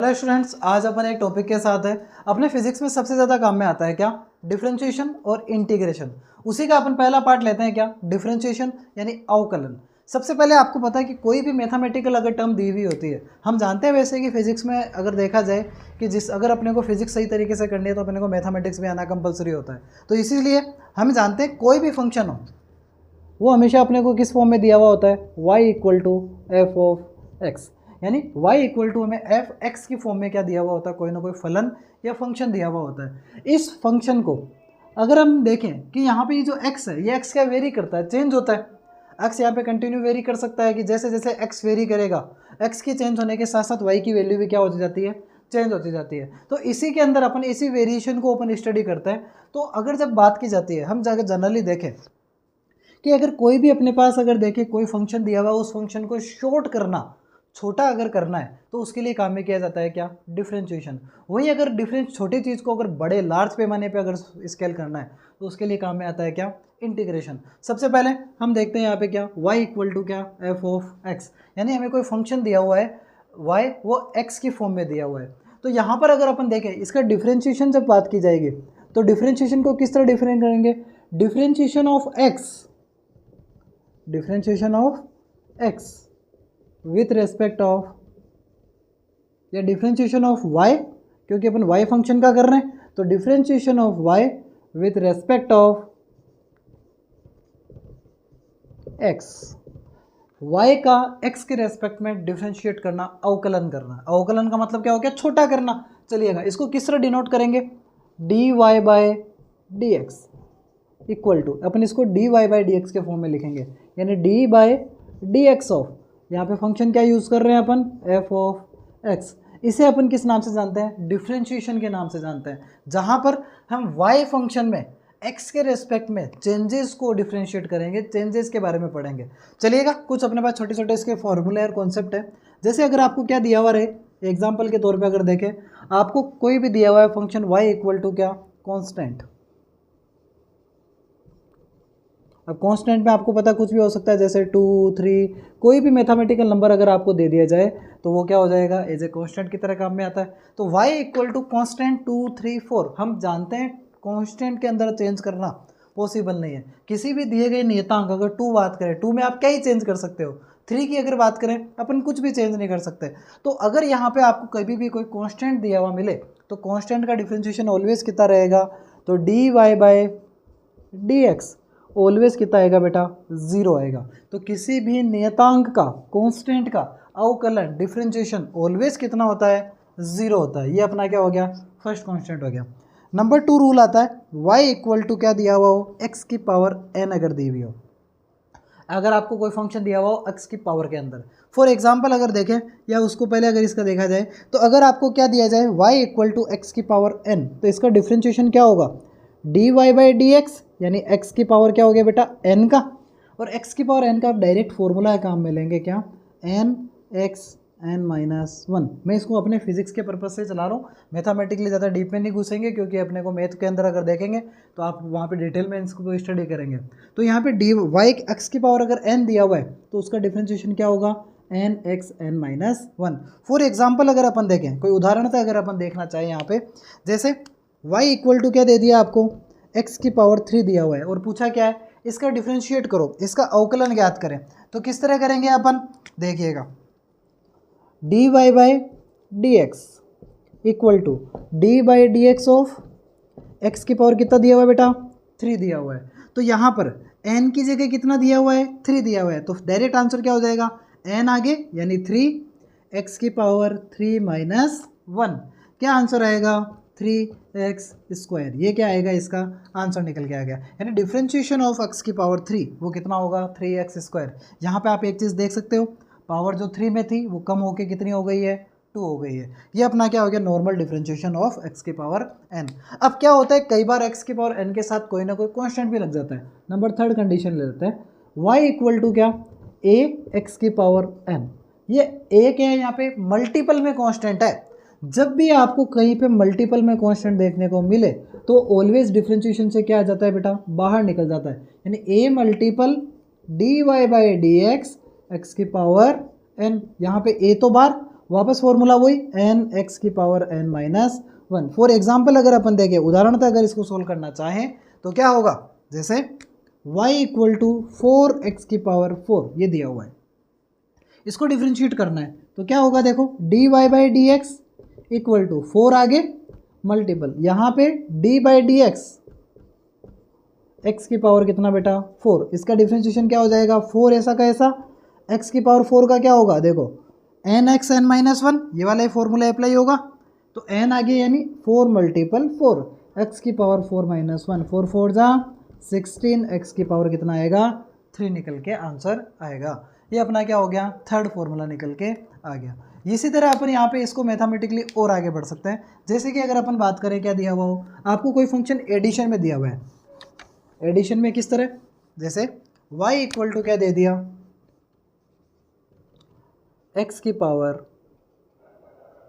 Hello students, आज अपन एक topic के साथ है। अपने फिजिक्स में सबसे ज़्यादा काम में आता है क्या? डिफरेंशिएशन और इंटीग्रेशन। उसी का अपन पहला पार्ट लेते हैं क्या? डिफरेंशिएशन यानी अवकलन। सबसे पहले आपको पता है कि कोई भी मैथमेटिकल अगर टर्म दी हुई होती है, हम जानते हैं वैसे कि फिजिक्स में अगर देखा जाए कि अगर अपने को फिजिक्स सही तरीके से करनी है तो अपने को मैथमेटिक्स भी आना कंपलसरी होता है। तो इसीलिए हम जानते हैं कोई भी फंक्शन हो वो हमेशा अपने को किस फॉर्म में दिया हुआ होता है? y equal to F of X, यानी y इक्वल टू हमें एफ एक्स की फॉर्म में क्या दिया हुआ होता है? कोई ना कोई फलन या फंक्शन दिया हुआ होता है। इस फंक्शन को अगर हम देखें कि यहाँ पे ये जो x है ये x क्या वेरी करता है, चेंज होता है। x यहाँ पे कंटिन्यू वेरी कर सकता है कि जैसे जैसे x वेरी करेगा x की चेंज होने के साथ साथ y की वैल्यू भी क्या होती जाती है? चेंज होती जाती है। तो इसी के अंदर अपन इसी वेरिएशन को अपन स्टडी करते हैं। तो अगर जब बात की जाती है, हम जाकर जनरली देखें कि अगर कोई भी अपने पास अगर देखे कोई फंक्शन दिया हुआ, उस फंक्शन को शॉर्ट करना, छोटा अगर करना है तो उसके लिए काम में किया जाता है क्या? डिफरेंशिएशन। वहीं अगर छोटी चीज़ को अगर बड़े लार्ज पैमाने पे अगर स्केल करना है तो उसके लिए काम में आता है क्या? इंटीग्रेशन। सबसे पहले हम देखते हैं यहाँ पे क्या, y इक्वल टू क्या, एफ ऑफ एक्स, यानी हमें कोई फंक्शन दिया हुआ है y, वो x की फॉर्म में दिया हुआ है। तो यहाँ पर अगर अपन देखें इसका डिफरेंशिएशन जब बात की जाएगी तो डिफरेंशिएशन को किस तरह डिफरेंट करेंगे? Differentiation of x with respect of, या डिफरेंशिएशन ऑफ y, क्योंकि अपन y फंक्शन का कर रहे हैं तो differentiation of y with respect of x। y का x के रेस्पेक्ट में डिफरेंशिएट करना, अवकलन करना। अवकलन का मतलब क्या हो गया? छोटा करना। चलिएगा, इसको किस तरह डिनोट करेंगे? dy by D x equal to, अपन इसको dy बाई डी एक्स के फॉर्म में लिखेंगे, यानी d by D x of, यहाँ पे फंक्शन क्या यूज़ कर रहे हैं अपन? f of x। इसे अपन किस नाम से जानते हैं? डिफरेंशिएशन के नाम से जानते हैं, जहाँ पर हम y फंक्शन में x के रेस्पेक्ट में चेंजेस को डिफरेंशिएट करेंगे, चेंजेस के बारे में पढ़ेंगे। चलिएगा, कुछ अपने पास छोटे छोटे इसके फॉर्मूले और कॉन्सेप्ट है। जैसे अगर आपको क्या दिया हुआ रहे, एग्जाम्पल के तौर पर अगर देखें, आपको कोई भी दिया हुआ है फंक्शन y इक्वल टू क्या, कॉन्स्टेंट। अब कांस्टेंट में आपको पता कुछ भी हो सकता है, जैसे 2, 3, कोई भी मैथमेटिकल नंबर अगर आपको दे दिया जाए तो वो क्या हो जाएगा? एज ए कांस्टेंट की तरह काम में आता है। तो y इक्वल टू कॉन्स्टेंट 2, 3, 4, हम जानते हैं कांस्टेंट के अंदर चेंज करना पॉसिबल नहीं है। किसी भी दिए गए नियतांक, अगर 2 बात करें, 2 में आप क्या ही चेंज कर सकते हो, 3 की अगर बात करें अपन कुछ भी चेंज नहीं कर सकते। तो अगर यहाँ पे आपको कभी भी कोई कांस्टेंट दिया हुआ मिले तो कांस्टेंट का डिफरेंशिएशन ऑलवेज कितना रहेगा? तो dy by D X always कितना आएगा बेटा? 0 आएगा। तो किसी भी नियतांक का, कांस्टेंट का अवकलन, डिफरेंशिएशन ऑलवेज कितना होता है? 0 होता है। ये अपना क्या हो गया? फर्स्ट कांस्टेंट हो गया। नंबर 2 रूल आता है, y इक्वल टू क्या दिया हुआ हो? x की पावर n अगर दी हुई हो, अगर आपको कोई फंक्शन दिया हुआ हो x की पावर के अंदर, फॉर एग्जाम्पल अगर देखें, या उसको पहले अगर इसका देखा जाए तो अगर आपको क्या दिया जाए, y इक्वल टू एक्स की पावर n, तो इसका डिफरेंशिएशन क्या होगा? dy बाई डी एक्स, यानी x की पावर क्या हो गया बेटा? n का, और x की पावर n का आप डायरेक्ट फॉर्मूला काम में लेंगे क्या? n x n minus 1। मैं इसको अपने फिजिक्स के पर्पज से चला रहा हूँ, मैथमेटिकली ज़्यादा डीप में नहीं घुसेंगे, क्योंकि अपने को मैथ के अंदर अगर देखेंगे तो आप वहाँ पे डिटेल में इसको स्टडी करेंगे। तो यहाँ पे डी वाई एक्स की पावर अगर n दिया हुआ है तो उसका डिफरेंशिएशन क्या होगा? n x n minus 1। For example अगर अपन देखें, कोई उदाहरण था अगर अपन देखना चाहें यहाँ पे, जैसे y इक्वल टू क्या दे दिया आपको? x की पावर 3 दिया हुआ है, और पूछा क्या है? इसका डिफरेंशिएट करो, इसका अवकलन ज्ञात करें। तो किस तरह करेंगे अपन? देखिएगा, dy by D x equal to D by D x of x की पावर कितना दिया हुआ है बेटा? 3 दिया हुआ है। तो यहाँ पर n की जगह कितना दिया हुआ है? 3 दिया हुआ है। तो डायरेक्ट आंसर क्या हो जाएगा? n आगे यानी 3 x की पावर 3 माइनस 1, क्या आंसर आएगा? 3x square. ये क्या आएगा? इसका आंसर निकल के आ गया। यानी डिफरेंशिएशन ऑफ x की पावर 3 वो कितना होगा? 3x square. यहाँ पे आप एक चीज़ देख सकते हो, पावर जो 3 में थी वो कम होके कितनी हो गई है? 2 हो गई है। ये अपना क्या हो गया? नॉर्मल डिफरेंशिएशन ऑफ x की पावर n। अब क्या होता है, कई बार x की पावर n के साथ कोई ना कोई कांस्टेंट भी लग जाता है। नंबर 3 कंडीशन ले लेते हैं, y इक्वल टू क्या? a x की पावर n। ये a क्या है? यहाँ पे मल्टीपल में कांस्टेंट है। जब भी आपको कहीं पे मल्टीपल में कांस्टेंट देखने को मिले तो ऑलवेज डिफरेंशिएशन से क्या आ जाता है बेटा? बाहर निकल जाता है। यानी a multiple dy by D X X की पावर n, यहाँ पे a तो बाहर, वापस फॉर्मूला वही एन एक्स की power N minus 1। For example अगर अपन देखें, उदाहरणतः अगर इसको सोल्व करना चाहें तो क्या होगा, जैसे y इक्वल टू 4x की पावर 4 ये दिया हुआ है, इसको डिफ्रेंशिएट करना है तो क्या होगा, देखो dy by D x equal to 4 आगे मल्टीपल यहाँ पे d बाई डी एक्स की पावर कितना बेटा 4, इसका डिफ्रेंशिएशन क्या हो जाएगा 4 ऐसा का ऐसा, x की पावर 4 का क्या होगा, देखो एन एक्स एन माइनस 1 ये वाला फॉर्मूला अप्लाई होगा तो n आगे यानी 4 मल्टीपल 4 x की पावर 4 माइनस 1, 4 4 जा 16, x की पावर कितना आएगा 3 निकल के आंसर आएगा। ये अपना क्या हो गया, थर्ड फॉर्मूला निकल के आ गया। इसी तरह अपन यहाँ पे इसको मैथमेटिकली और आगे बढ़ सकते हैं। जैसे कि अगर अपन बात करें क्या दिया हुआ हो, आपको कोई फंक्शन एडिशन में दिया हुआ है, एडिशन में किस तरह, जैसे y इक्वल टू क्या दे दिया x की पावर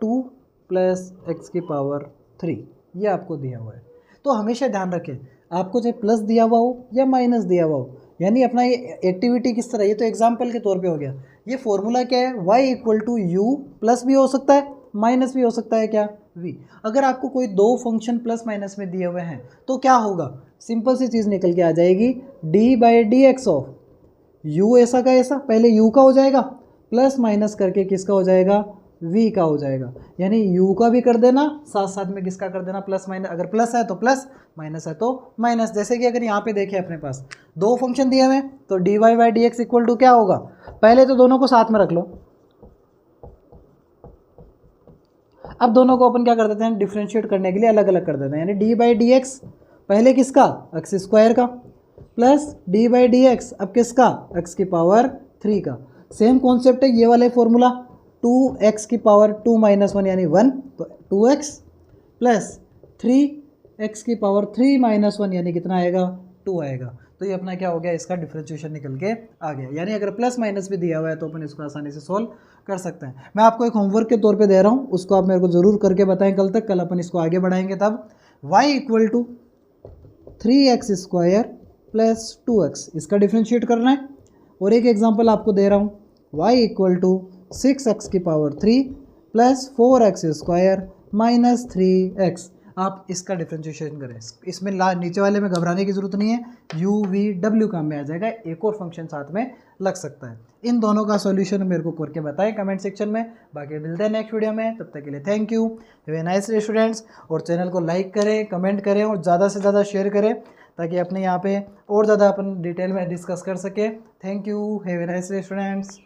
2 प्लस x की पावर 3, ये आपको दिया हुआ है। तो हमेशा ध्यान रखें, आपको चाहे प्लस दिया हुआ हो या माइनस दिया हुआ हो, यानी अपना ये एक्टिविटी किस तरह, ये तो एग्जाम्पल के तौर पे हो गया। ये फॉर्मूला क्या है, y equal to U plus भी हो सकता है माइनस भी हो सकता है क्या v। अगर आपको कोई दो फंक्शन प्लस माइनस में दिए हुए हैं तो क्या होगा, सिंपल सी चीज़ निकल के आ जाएगी d by D x of u ऐसा का ऐसा, पहले u का हो जाएगा प्लस माइनस करके किसका हो जाएगा v का हो जाएगा, यानी u का भी कर देना साथ साथ में किसका कर देना प्लस माइनस, अगर प्लस है तो प्लस माइनस है तो माइनस। जैसे कि अगर यहाँ पे देखें अपने पास दो फंक्शन दिए हुए हैं तो dy by D x equal to क्या होगा, पहले तो दोनों को साथ में रख लो, अब दोनों को अपन क्या कर देते हैं डिफ्रेंशिएट करने के लिए अलग अलग कर देते हैं, यानी d बाई डी एक्स पहले किसका एक्स स्क्वायर का plus d by D x अब किसका x की पावर 3 का। सेम कॉन्सेप्ट है ये वाले फॉर्मूला 2x की पावर 2 माइनस 1 यानी 1, तो 2x प्लस 3x की पावर 3 माइनस 1 यानी कितना आएगा 2 आएगा। तो ये अपना क्या हो गया, इसका डिफ्रेंशिएशन निकल के आ गया। यानी अगर प्लस माइनस भी दिया हुआ है तो अपन इसको आसानी से सोल्व कर सकते हैं। मैं आपको एक होमवर्क के तौर पे दे रहा हूँ, उसको आप मेरे को ज़रूर करके बताएं कल तक, कल अपन इसको आगे बढ़ाएंगे। तब y equal to 3x square plus 2x इसका डिफ्रेंशिएट करना है। और एक एग्जांपल आपको दे रहा हूँ, y इक्वल टू 6x की power 3 plus 4x square minus 3x, आप इसका डिफ्रेंशिएशन करें। इसमें नीचे वाले में घबराने की ज़रूरत नहीं है, u v w काम में आ जाएगा, एक और फंक्शन साथ में लग सकता है। इन दोनों का सॉल्यूशन मेरे को करके बताएं कमेंट सेक्शन में। बाकी मिलते हैं नेक्स्ट वीडियो में, तब तक के लिए thank you, have a nice day students. और चैनल को लाइक करें, कमेंट करें और ज़्यादा से ज़्यादा शेयर करें ताकि अपने यहाँ पे और ज़्यादा अपन डिटेल में डिस्कस कर सकें। Thank you, have a nice day students.